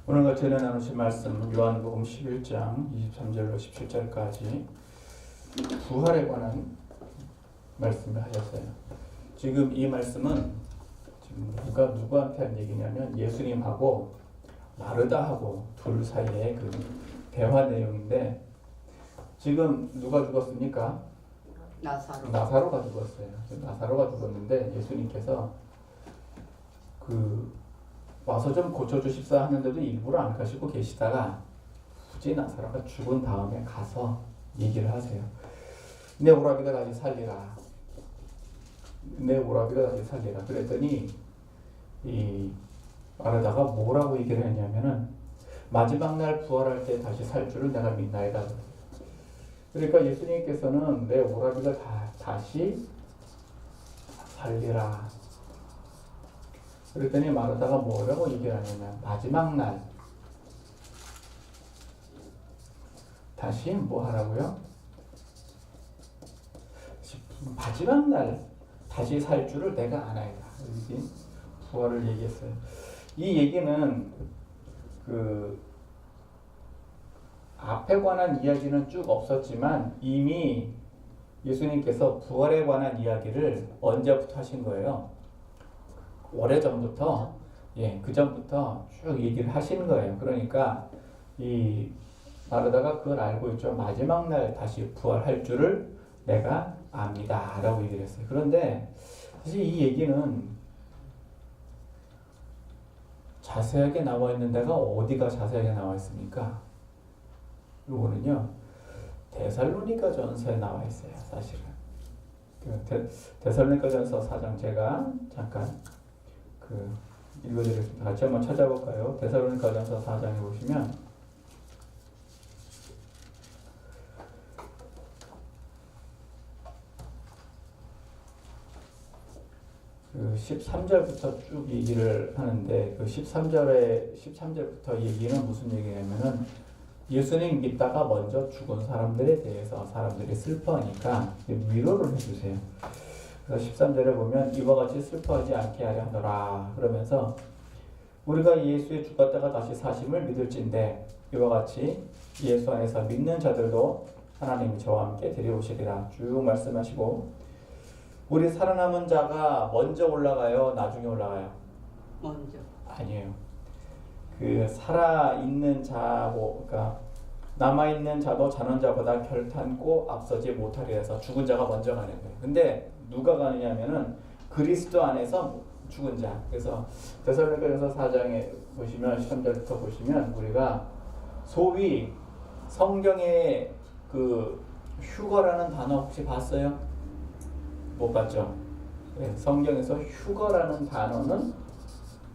오늘 같이 은혜 나누신 말씀 요한복음 11장 23절로 17절까지 부활에 관한 말씀을 하셨어요. 지금 이 말씀은 지금 누구한테 한 얘기냐면 예수님하고 마르다하고 둘 사이의 그 대화 내용인데, 지금 누가 죽었습니까? 나사로가 죽었어요. 나사로가 죽었는데 예수님께서 와서 좀 고쳐주십사 하는데도 일부러 안 가시고 계시다가 굳이 나사로가 죽은 다음에 가서 얘기를 하세요. 내 오라비가 다시 살리라. 내 오라비가 다시 살리라. 그랬더니 이 마르다가 뭐라고 얘기를 했냐면은 마지막 날 부활할 때 다시 살 줄을 내가 믿나이다. 그러니까 예수님께서는 내 오라비가 다시 살리라. 그랬더니 마르다가 뭐라고 얘기를 하냐면 마지막 날 다시 뭐 하라고요? 마지막 날 다시 살 줄을 내가 아나이다. 이렇게 부활을 얘기했어요. 이 얘기는 앞에 관한 이야기는 쭉 없었지만 이미 예수님께서 부활에 관한 이야기를 언제부터 하신 거예요? 오래전부터, 그 전부터 쭉 얘기를 하시는 거예요. 그러니까 이 마르다가 그걸 알고 있죠. 마지막 날 다시 부활할 줄을 내가 압니다 라고 얘기를 했어요. 그런데 사실 이 얘기는 자세하게 나와 있는 데가 어디가 자세하게 나와 있습니까? 요거는요 데살로니가 전서에 나와 있어요. 사실은 데살로니가 전서 4장 제가 잠깐 읽어드리겠습니다. 같이 한번 찾아볼까요? 데살로니가 전서 4장에 보시면 13절부터 쭉 얘기를 하는데 13절부터 얘기는 무슨 얘기냐면은 예수님 믿다가 먼저 죽은 사람들에 대해서 사람들이 슬퍼하니까 위로를 해주세요. 그래서 13절에 보면 이와 같이 슬퍼하지 않게 하려 하노라 그러면서 우리가 예수의 죽었다가 다시 사심을 믿을진대 이와 같이 예수 안에서 믿는 자들도 하나님이 저와 함께 데려오시리라 쭉 말씀하시고, 우리 살아남은 자가 먼저 올라가요? 나중에 올라가요? 먼저. 아니에요. 살아있는 자, 그러니까 남아있는 자도 자는 자보다 결탄코 앞서지 못하리라 해서 죽은 자가 먼저 가는 거예요. 근데 누가 가느냐면은 그리스도 안에서 죽은 자. 그래서 데살로니가전서 4장에 보시면 13절부터 보시면 우리가 소위 성경에 휴거라는 단어 혹시 봤어요? 못 봤죠? 성경에서 휴거라는 단어는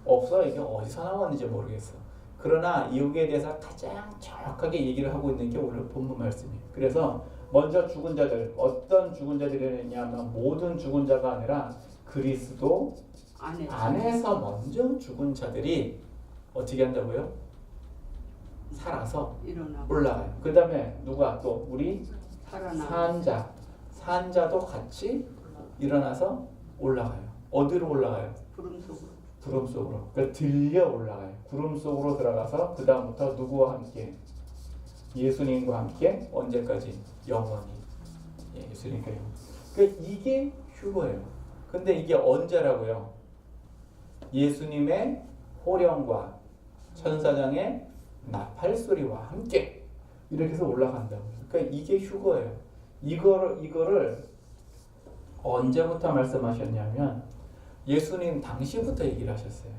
없어. 이게 어디서 나왔는지 모르겠어. 그러나 여기에 대해서 가장 정확하게 얘기를 하고 있는 게 오늘 본문 말씀이에요. 그래서 먼저 죽은 자들, 어떤 죽은 자들이냐면 모든 죽은 자가 아니라 그리스도 안에서 먼저 죽은 자들이 어떻게 한다고요? 살아서 올라가요. 그 다음에 누가 또 우리 산 자도 같이 일어나서 올라가요. 어디로 올라가요? 구름 속으로. 그러니까 들려 올라가요. 구름 속으로 들어가서 그 다음부터 누구와 함께? 예수님과 함께 언제까지? 영원히. 예수님과 영원히. 그러니까 이게 휴거예요. 근데 이게 언제라고요? 예수님의 호령과 천사장의 나팔소리와 함께 이렇게 해서 올라간다고요. 그러니까 이게 휴거예요. 이거를 언제부터 말씀하셨냐면 예수님 당시부터 얘기를 하셨어요.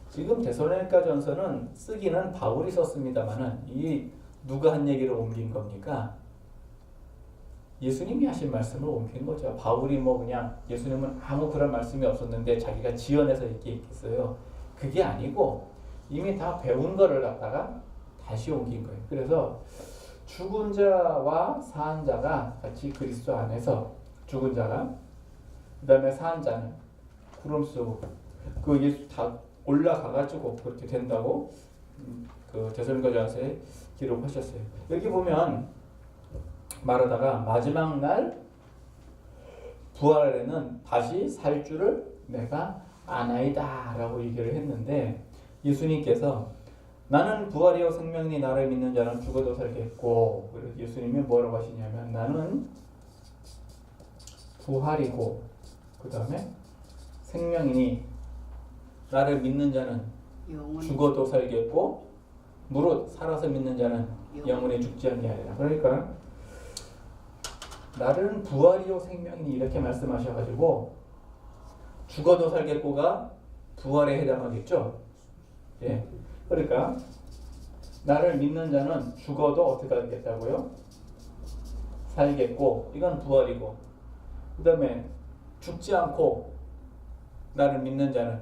지금 데살로니가 전서는 쓰기는 바울이 썼습니다만은 이 누가 한 얘기를 옮긴 겁니까? 예수님이 하신 말씀을 옮긴 거죠. 바울이 그냥 예수님은 아무 그런 말씀이 없었는데 자기가 지어내서 얘기했겠어요. 그게 아니고 이미 다 배운 거를 갖다가 다시 옮긴 거예요. 그래서 죽은 자와 산 자가 같이 그리스도 안에서 죽은 자가 그 다음에 산 자는 구름 속으로 예수 다 올라가가지고 그렇게 된다고 데살로니가 전서에 기록하셨어요. 여기 보면 마르다가 마지막 날 부활에는 다시 살 줄을 내가 아나이다 라고 얘기를 했는데 예수님께서 나는 부활이요 생명이니 나를 믿는 자는 죽어도 살겠고. 그래서 예수님이 뭐라고 하시냐면 나는 부활이고 그 다음에 생명이니 나를 믿는 자는 죽어도 살겠고 무릇 살아서 믿는 자는 영원히 죽지 아니하리라. 그러니까 나는 부활이요 생명이니 이렇게 말씀하셔가지고 죽어도 살겠고가 부활에 해당하겠죠. 예. 그러니까 나를 믿는 자는 죽어도 어떻게 하겠다고요? 살겠고 이건 부활이고 그 다음에 죽지 않고 나를 믿는 자는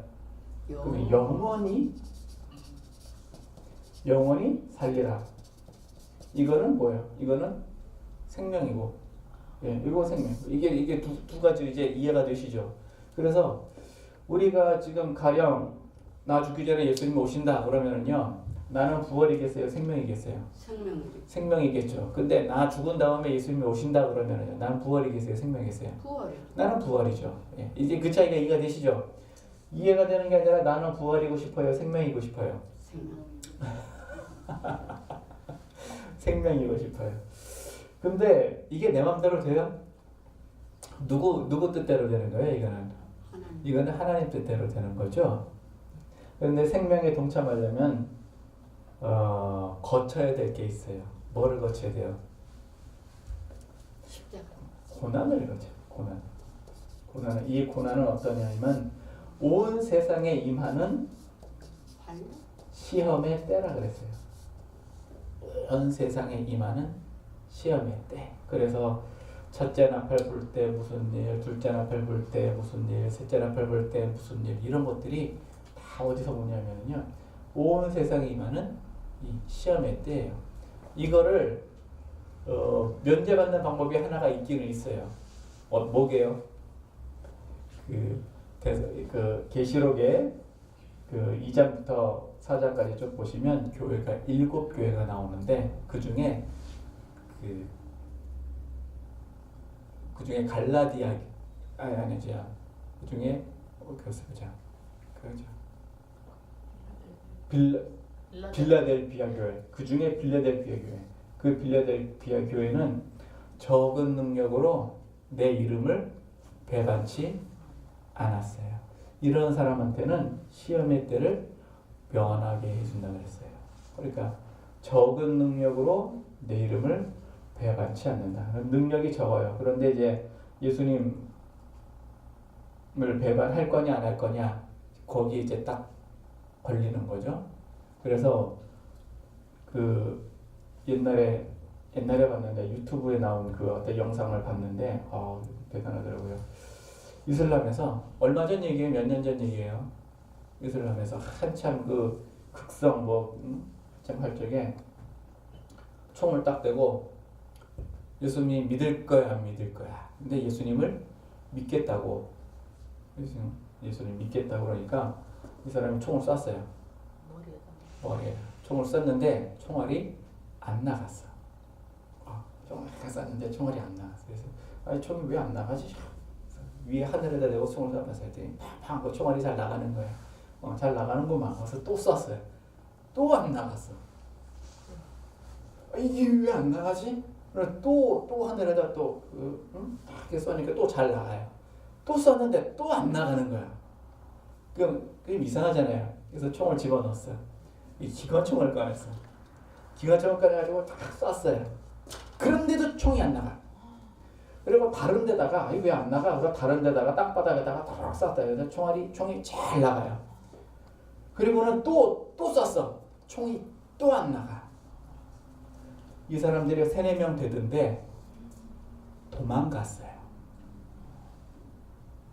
영원히 살리라. 이거는 뭐예요? 이거는 생명이고, 예, 이거 생명. 이게 두 가지 이제 이해가 되시죠? 그래서 우리가 지금 가령 나 죽기 전에 예수님이 오신다 그러면은요, 나는 부활이겠어요, 생명이겠어요? 생명이겠죠. 근데 나 죽은 다음에 예수님이 오신다 그러면은요, 나는 부활이겠어요, 생명이겠어요? 부활이요. 나는 부활이죠. 예, 이제 그 차이가 이해가 되시죠? 이해가 되는 게 아니라 나는 부활이고 싶어요, 생명이고 싶어요. 생명이고 싶어요. 근데 이게 내 마음대로 돼요? 누구 뜻대로 되는 거예요? 이거는 하나님 뜻대로 되는 거죠. 그런데 생명에 동참하려면 거쳐야 될 게 있어요. 뭐를 거쳐야 돼요? 십자가. 고난을 거쳐. 이 고난은 어떠냐면 온 세상에 임하는 시험의 때라 그랬어요. 온 세상에 임하는 시험의 때. 그래서 첫째 나팔 불 때 무슨 일, 둘째 나팔 불 때 무슨 일, 셋째 나팔 불 때 무슨 일, 이런 것들이 다 어디서 오냐면요, 온 세상에 임하는 이 시험의 때예요. 이거를 면제받는 방법이 하나가 있기는 있어요. 뭐게요? 그 계시록에 그 2장부터 4장까지 쭉 보시면 교회가 7교회가 나오는데 그 중에 그 중에 갈라디아 아니죠. 그 중에 그죠. 빌라델비아 교회. 그 중에 빌라델비아 교회. 그 빌라델비아 교회는 적은 능력으로 내 이름을 배반치 않았어요. 이런 사람한테는 시험의 때를 면하게 해준다고 했어요. 그러니까 적은 능력으로 내 이름을 배반치 않는다. 능력이 적어요. 그런데 이제 예수님을 배반할 거냐 안 할 거냐, 거기 이제 딱 걸리는 거죠. 그래서 그 옛날에 봤는데 유튜브에 나온 그 어떤 영상을 봤는데 대단하더라고요. 이슬람에서 얼마 전 얘기예요. 몇 년 전 얘기예요. 이슬람에서 한참 그 극성 한참 할 적에 총을 딱 대고 예수님 믿을 거야 안 믿을 거야. 근데 예수님을 믿겠다고, 예수님 믿겠다고 그러니까 이 사람이 총을 쐈어요. 머리에 총을 쐈는데 총알이 안 나갔어. 총을 쐈는데 총알이 안 나갔어. 그래서 총이 왜 안 나가지? 위에 하늘에다 대고 총을 쏴봤어요. 했더니 팡 그 총알이 잘 나가는 거예요. 잘 나가는구만. 그래서 또 쐈어요. 또 안 나갔어. 이게 왜 안 나가지? 또 하늘에다 또 이렇게 쏘니까 또 잘 나가요. 또 쐈는데 또 안 나가는 거야. 그럼 이상하잖아요. 그래서 총을 집어넣었어요. 이 기관총을 꺼냈어. 기관총을 꺼내가지고 딱 쐈어요. 그런데도 총이 안 나가. 그리고 다른 데다가 왜 안 나가? 그래서 다른 데다가 땅바닥에다가 탁 쐈다. 그래서 총이 잘 나가요. 그리고는 또 쐈어. 총이 또 안 나가. 이 사람들이 3-4명 되던데 도망갔어요.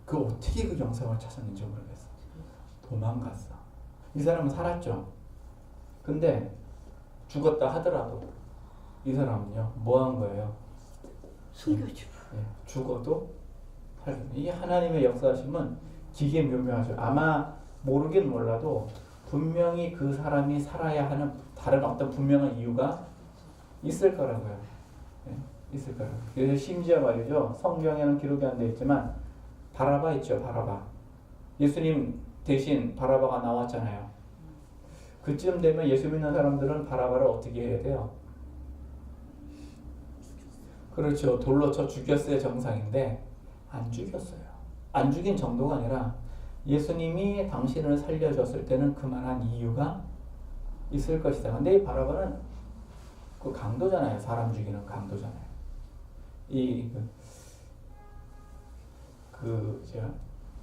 그 어떻게 그 영상을 찾았는지 모르겠어. 도망갔어. 이 사람은 살았죠. 근데 죽었다 하더라도 이 사람은요, 뭐 한 거예요? 숨겨주고. 죽어도 이게 하나님의 역사하심은 기계 묘묘하죠. 아마 모르긴 몰라도 분명히 그 사람이 살아야 하는 다른 어떤 분명한 이유가 있을 거라고요. 있을 거라고요. 그래서 심지어 말이죠, 성경에는 기록이 안 되어 있지만 바라바 있죠. 바라바. 예수님 대신 바라바가 나왔잖아요. 그쯤 되면 예수 믿는 사람들은 바라바를 어떻게 해야 돼요? 그렇죠. 돌로 쳐 죽였어야 정상인데 안 죽였어요. 안 죽인 정도가 아니라 예수님이 당신을 살려줬을 때는 그만한 이유가 있을 것이다. 근데 이 바라바는 그 강도잖아요. 사람 죽이는 강도잖아요. 제가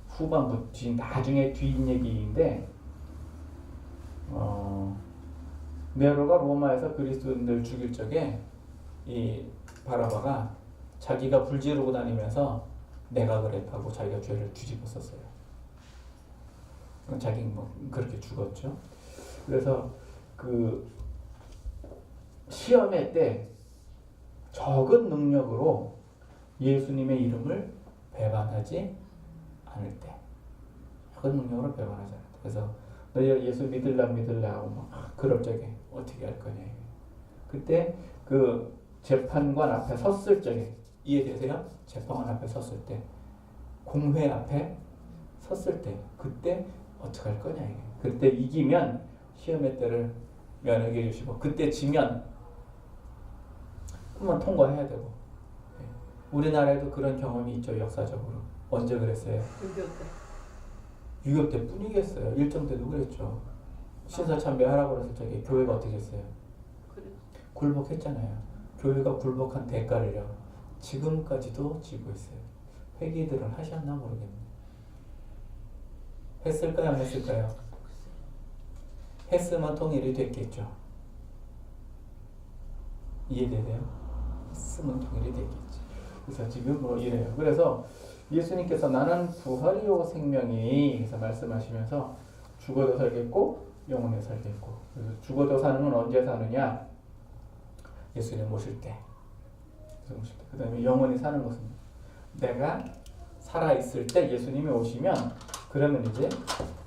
후반부 나중에 뒤인 얘기인데 네로가 로마에서 그리스도인들 죽일 적에 이 바라바가 자기가 불 지르고 다니면서 내가 그랬다고 자기가 죄를 뒤집어 썼어요. 자기 뭐 그렇게 죽었죠. 그래서 그 시험회 때 적은 능력으로 예수님의 이름을 배반하지 않을 때, 적은 능력으로 배반하지 않을 때. 그래서 너 예수 믿을라 하고 막 그럴 적에 어떻게 할 거냐. 그때 그 재판관 앞에 섰을 적에 이해되세요? 재판관 앞에 섰을 때, 공회 앞에 섰을 때, 그때 어떻게 할 거냐. 그때 이기면 시험의 때를 면하게 해주시고, 그때 지면 한번 통과해야 되고. 우리나라에도 그런 경험이 있죠. 역사적으로. 언제 그랬어요? 6.25 때 뿐이겠어요. 일정 때도 그랬죠. 신사참배하라고 그랬을 적에 교회가 어떻게 했어요? 굴복했잖아요. 교회가 굴복한 대가를요, 지금까지도 지고 있어요. 회개들을 하셨나 모르겠네요. 했을까요? 안 했을까요? 했으면 통일이 됐겠죠. 이해되세요? 했으면 통일이 됐겠지. 그래서 지금 뭐 이래요. 그래서 예수님께서 나는 부활이요 생명이 그래서 말씀하시면서 죽어도 살겠고 영원히 살겠고. 그래서 죽어도 사는 건 언제 사느냐? 예수님 오실 때. 그 다음에 영원히 사는 것은 내가 살아있을 때 예수님이 오시면 그러면 이제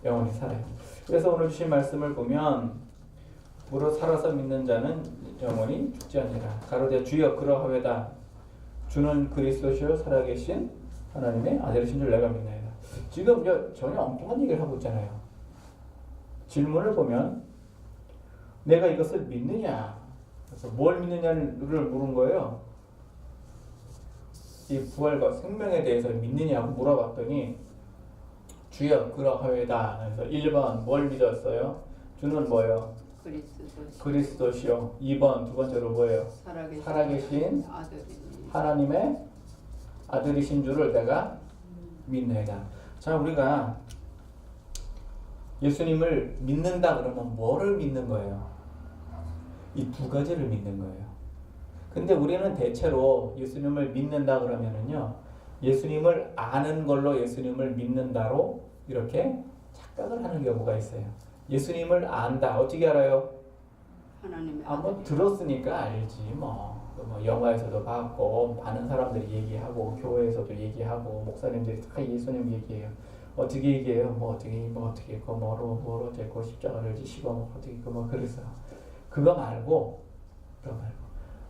영원히 살아요. 그래서 오늘 주신 말씀을 보면 무릇 살아서 믿는 자는 영원히 죽지 아니라. 가로되 주여 그러하외다. 주는 그리스도시요 살아계신 하나님의 아들이신 줄 내가 믿나이다. 지금 전혀 엉뚱한 얘기를 하고 있잖아요. 질문을 보면 내가 이것을 믿느냐, 그래서 뭘 믿느냐를 물은 거예요. 이 부활과 생명에 대해서 믿느냐고 물어봤더니 주여 그러하외다. 그래서 1번 뭘 믿었어요? 주는 뭐예요? 그리스도시요. 2번 두 번째로 뭐예요? 살아계신 하나님의 아들이신 줄을 내가 믿나이다. 자, 우리가 예수님을 믿는다 그러면 뭐를 믿는 거예요? 이 두 가지를 믿는 거예요. 근데 우리는 대체로 예수님을 믿는다 그러면은요, 예수님을 아는 걸로 예수님을 믿는다로 이렇게 착각을 하는 경우가 있어요. 예수님을 안다. 어떻게 알아요? 한번 들었으니까 알지 뭐 영화에서도 봤고 많은 사람들이 얘기하고 교회에서도 얘기하고 목사님들이 다 예수님 얘기해요. 어떻게 얘기해요? 뭐 어떻게 있고 뭐로 됐고 십자가를 지시고 뭐 어떻게 있고 뭐 그래서 그거 말고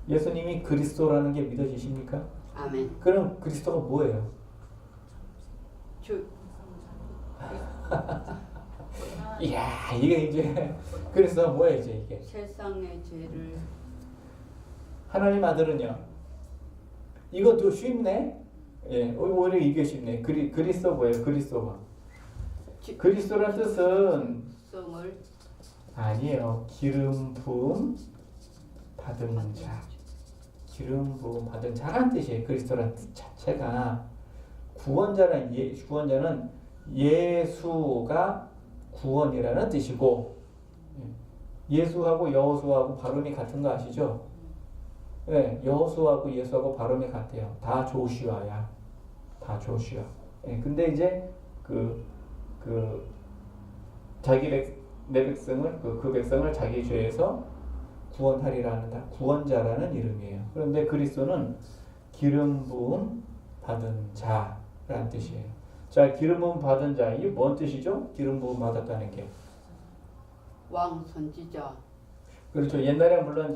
예수님이 그리스도라는 게 믿어지십니까? 아멘. 그럼 그리스도가 뭐예요? 이야, 이게 이제 그래서 뭐야 이제 이게 세상의 죄를. 하나님 아들은요. 이것도 쉽네. 예, 오히려 이게 쉽네. 그리스도 뭐예요? 그리스도가 그리스도란 뜻은 아니에요. 기름 부음 받은 자. 기름 부음 받은 자란 뜻이에요. 그리스도란 뜻 자체가 구원자는 예수가 구원이라는 뜻이고, 예수하고 여호수아하고 발음이 같은 거 아시죠? 네, 여호수아하고 예수하고 발음이 같아요. 다 조슈아야. 다 조슈아. 네, 근데 이제 내 백성을 그 백성을 자기 죄에서 구원하리라는 구원자라는 이름이에요. 그런데 그리스도는 기름 부음 받은 자라는 뜻이에요. 자, 기름 부음 받은 자, 이게 뭔 뜻이죠? 기름 부음 받았다는 게 왕 선지자. 그렇죠. 옛날에 물론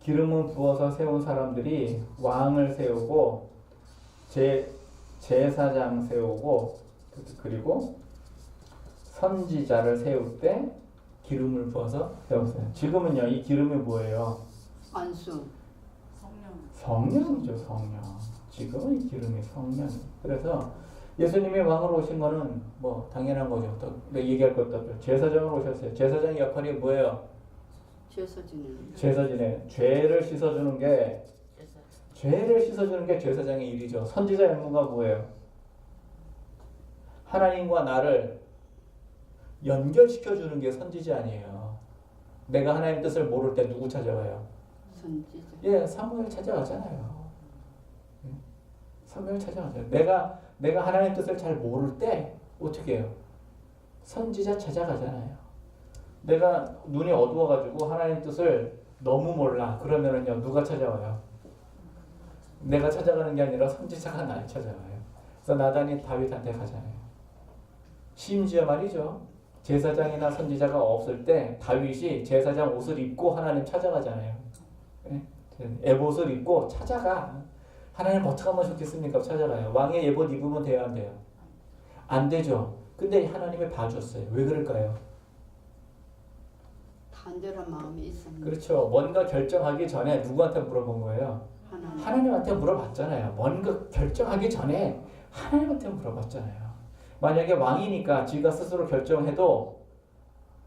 기름을 부어서 세운 사람들이 왕을 세우고 제사장 세우고 그리고 선지자를 세울 때 기름을 부어서 세웠어요. 지금은요, 이 기름이 뭐예요? 안수. 성령이죠, 성령. 지금은 이 기름이 성령. 그래서 예수님이 왕으로 오신 거는 뭐 당연한 거죠. 또 얘기할 것도 없죠. 제사장으로 오셨어요. 제사장의 역할이 뭐예요? 제사지는 제사진의 죄를 씻어주는 게 제사장의 일이죠. 선지자 임무가 뭐예요? 하나님과 나를 연결시켜주는 게 선지자 아니에요. 내가 하나님 뜻을 모를 때 누구 찾아가요? 선지자. 예, 사무엘 찾아가잖아요. 예, 사무엘 찾아가잖아요. 내가 하나님 뜻을 잘 모를 때 어떻게 해요? 선지자 찾아가잖아요. 내가 눈이 어두워가지고 하나님 뜻을 너무 몰라. 그러면은요, 누가 찾아와요? 내가 찾아가는 게 아니라 선지자가 날 찾아와요. 그래서 나단이 다윗한테 가잖아요. 심지어 말이죠. 제사장이나 선지자가 없을 때 다윗이 제사장 옷을 입고 하나님 찾아가잖아요. 에봇을 입고 찾아가. 하나님 어떻게 하면 좋겠습니까? 찾아가요. 왕의 에봇 입으면 돼요, 안 돼요? 안 되죠. 근데 하나님이 봐줬어요. 왜 그럴까요? 간절한 마음이 있습니다. 그렇죠. 뭔가 결정하기 전에 누구한테 물어본 거예요? 하나님한테 물어봤잖아요. 뭔가 결정하기 전에 하나님한테 물어봤잖아요. 만약에 왕이니까 지가 스스로 결정해도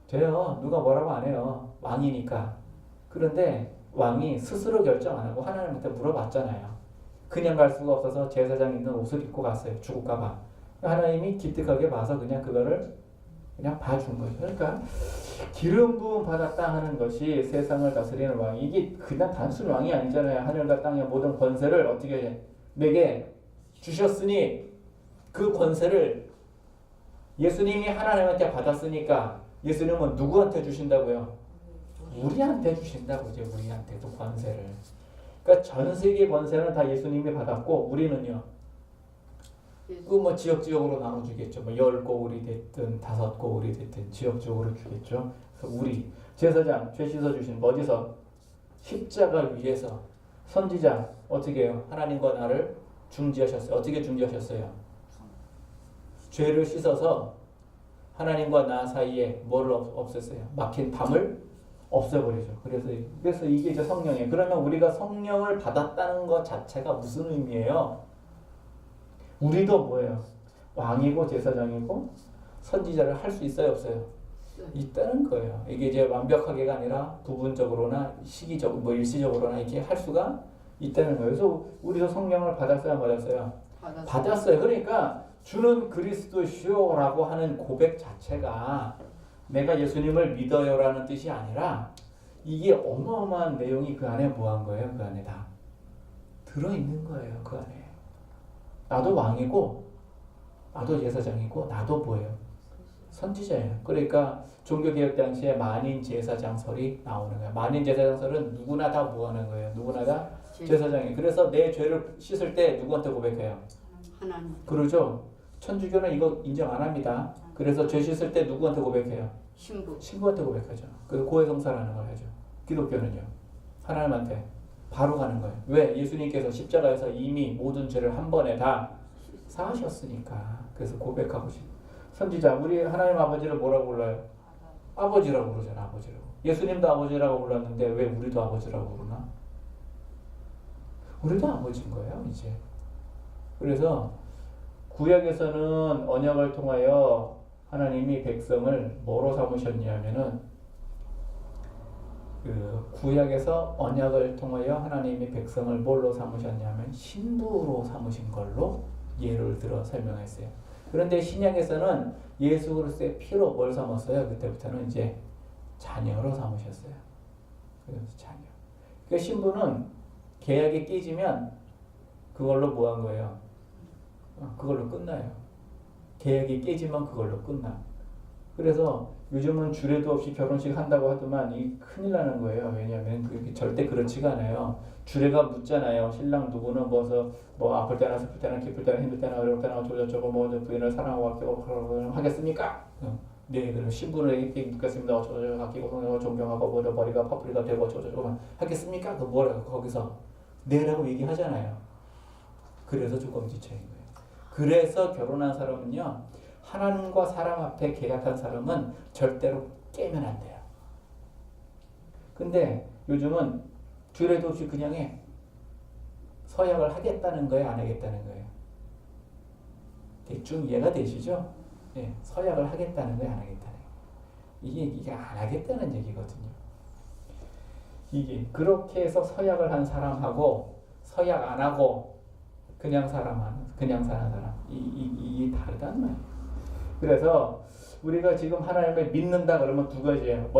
돼요. 누가 뭐라고 안 해요. 왕이니까. 그런데 왕이 스스로 결정 안 하고 하나님한테 물어봤잖아요. 그냥 갈 수가 없어서 제사장 입는 옷을 입고 갔어요. 죽을까 봐. 하나님이 기특하게 봐서 그냥 그거를 그냥 봐준 거죠. 그러니까 기름 부음 받았다 하는 것이 세상을 다스리는 왕. 이게 그냥 단순 왕이 아니잖아요. 하늘과 땅의 모든 권세를 어떻게 내게 주셨으니 그 권세를 예수님이 하나님한테 받았으니까 예수님은 누구한테 주신다고요? 우리한테 주신다고. 이제 우리한테도 권세를. 그러니까 전 세계 권세는 다 예수님이 받았고 우리는요. 그 뭐 지역적으로 나눠주겠죠. 뭐 10고울이 됐든 5고울이 됐든 지역적으로 주겠죠. 그래서 우리 제사장 죄 씻어주신 어디서? 십자가 위에서. 선지자 어떻게 해요? 하나님과 나를 중지하셨어요. 어떻게 중지하셨어요? 죄를 씻어서 하나님과 나 사이에 뭐를 없앴어요? 막힌 담을 없애버리죠. 그래서 이게 이제 성령이에요. 그러면 우리가 성령을 받았다는 것 자체가 무슨 의미예요? 우리도 뭐예요? 왕이고 제사장이고 선지자를 할 수 있어요, 없어요? 있다는 거예요. 이게 이제 완벽하게가 아니라 부분적으로나 시기적, 뭐 일시적으로나 이렇게 할 수가 있다는 거예요. 그래서 우리도 성령을 받았어요, 안 받았어요? 받았어요. 그러니까 주는 그리스도시오라고 하는 고백 자체가 내가 예수님을 믿어요라는 뜻이 아니라 이게 어마어마한 내용이 그 안에 뭐한 거예요? 그 안에 다 들어있는 거예요. 그 안에. 나도 왕이고 나도 제사장이고 나도 뭐예요? 선지자예요. 그러니까 종교개혁 당시에 만인 제사장설이 나오는 거예요. 만인 제사장설은 누구나 다 뭐하는 거예요? 누구나 다 제사장이에요. 그래서 내 죄를 씻을 때 누구한테 고백해요? 하나님. 그러죠. 천주교는 이거 인정 안 합니다. 그래서 죄 씻을 때 누구한테 고백해요? 신부한테 고백하죠. 그 고해성사라는 걸 하죠. 기독교는요. 하나님한테 바로 가는 거예요. 왜? 예수님께서 십자가에서 이미 모든 죄를 한 번에 다 사하셨으니까. 그래서 고백하고 싶어요. 선지자, 우리 하나님 아버지를 뭐라고 불러요? 아버지라고 부르잖아. 아버지라고. 예수님도 아버지라고 불렀는데 왜 우리도 아버지라고 부르나? 우리도 아버지인 거예요, 이제. 그래서 구약에서는 언약을 통하여 하나님이 백성을 뭐로 삼으셨냐면은 그 구약에서 언약을 통하여 하나님이 백성을 뭘로 삼으셨냐면 신부로 삼으신 걸로 예를 들어 설명했어요. 그런데 신약에서는 예수 그리스도의 피로 뭘 삼았어요? 그때부터는 이제 자녀로 삼으셨어요. 그래서 자녀. 그 신부는 계약이 깨지면 그걸로 뭐 한 거예요? 그걸로 끝나요. 계약이 깨지면 그걸로 끝나. 그래서 요즘은 주례도 없이 결혼식 한다고 하더만 이 큰일 나는 거예요. 왜냐하면 그게 절대 그렇지가 않아요. 주례가 묻잖아요. 신랑 누구는 뭐 아플 때나 슬플 때나 기쁠 때나 힘들 때나 어려울 때나 어쩌고저쩌고 뭐 부인을 사랑하고 하겠습니까? 네, 그럼 신부를 이렇게 묻겠습니다. 어쩌고저쩌고 아끼고 존경하고 뭐 머리가 퍼플이가 되고 어쩌고저쩌고 하겠습니까? 그 뭐라고 거기서 네라고 얘기하잖아요. 그래서 주검지처인 거예요. 그래서 결혼한 사람은요. 하나님과 사람 앞에 계약한 사람은 절대로 깨면 안 돼요. 근데 요즘은 주례도 없이 그냥 해. 서약을 하겠다는 거예요, 안 하겠다는 거예요? 대충 이해가 되시죠? 예, 서약을 하겠다는 거예요, 안 하겠다는 거예요? 이게 안 하겠다는 얘기거든요. 이게 그렇게 해서 서약을 한 사람하고 서약 안 하고 그냥 사는 사람 이게 다르단 말이에요. 그래서 우리가 지금 하나님을 믿는다 그러면 두 가지예요.